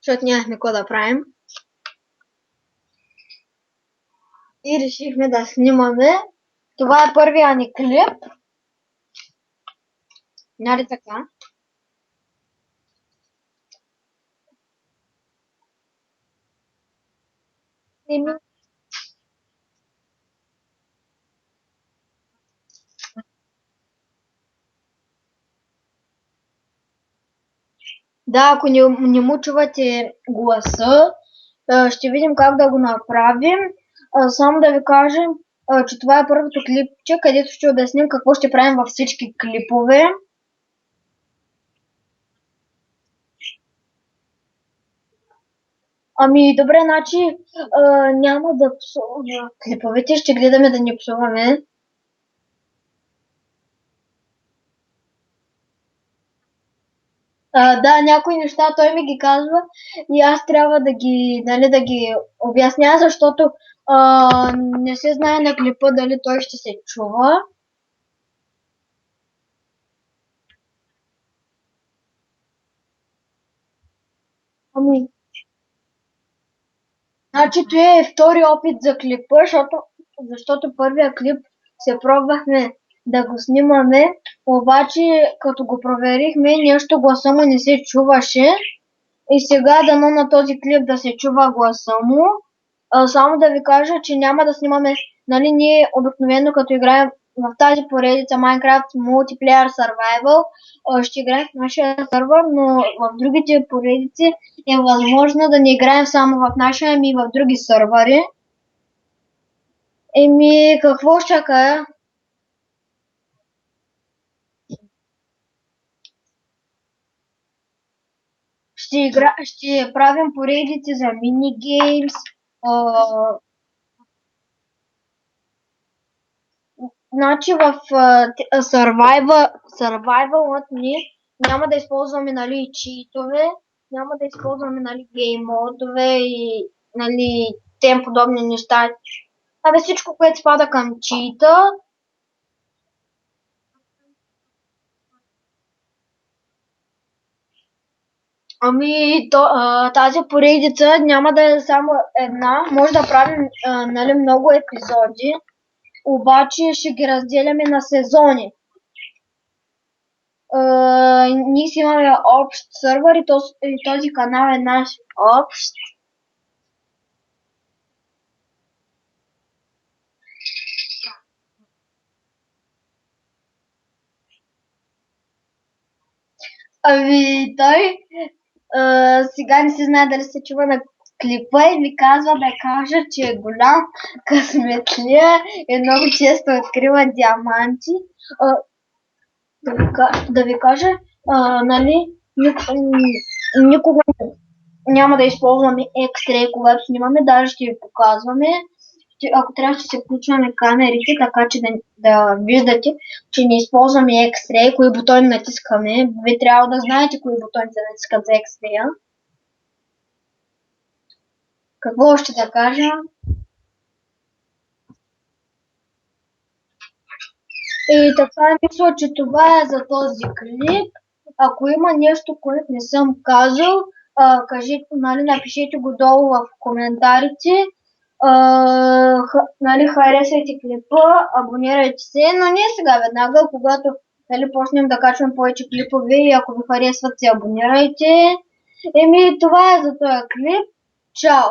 защото нямахме какво да правим. И решихме да снимаме. Това е първия ни клип. Нали така? Еми, да, ако не му чувате гласа, ще видим как да го направим. Само да ви кажем, че това е първото клипче, където ще обясним какво ще правим във всички клипове. Ами, добре, значи няма да псуваме клиповете, ще гледаме да не псуваме. Да, някои неща той ми ги казва и аз трябва нали, да ги обясня, защото не се знае на клипа дали той ще се чува. Ами, значи това е втори опит за клипа, защото първия клип се пробвахме да го снимаме, обаче като го проверихме, нещо гласа му не се чуваше. И сега дано на този клип да се чува гласа му. Само да ви кажа, че няма да снимаме, нали, ние обикновено като играем в тази поредица Minecraft Multiplayer Survival, ще играем в нашия сървър, но в другите поредици е възможно да не играем само в нашия, ами и в други сървъри. Еми, какво ще кажа? Ще правим поредици за минигеймс, значи в survival ни няма да използваме, нали, читове, няма да използваме, нали, гейм модове и, нали, тем подобни неща. Абе всичко, което спада към чита. Ами, тази поредица няма да е само една, може да правим, нали, много епизоди, обаче ще ги разделяме на сезони. Ние си имаме общ сървър и този канал е наш общ. Ами той сега не се знае дали се чува на клипа и ми казва да кажа, че е голям късметлия и много често открива диаманти. А, да ви кажа, нали, никога няма да използваме X-Ray, когато снимаме, даже ще ви показваме. Ако трябва, ще се включваме камерите, така че да виждате, че не използваме X-Ray, кои бутони натискаме. Вие трябва да знаете кои бутони се натискат за X-Ray. Какво още да кажа? И така мисля, че това е за този клип. Ако има нещо, което не съм казал, кажете, нали, напишете го долу в коментарите. Нали, харесайте клипа, абонирайте се, но не сега веднага, когато, нали, почнем да качвам повече клипове и ако ви харесват, се абонирайте. Еми, това е за този клип. Чао!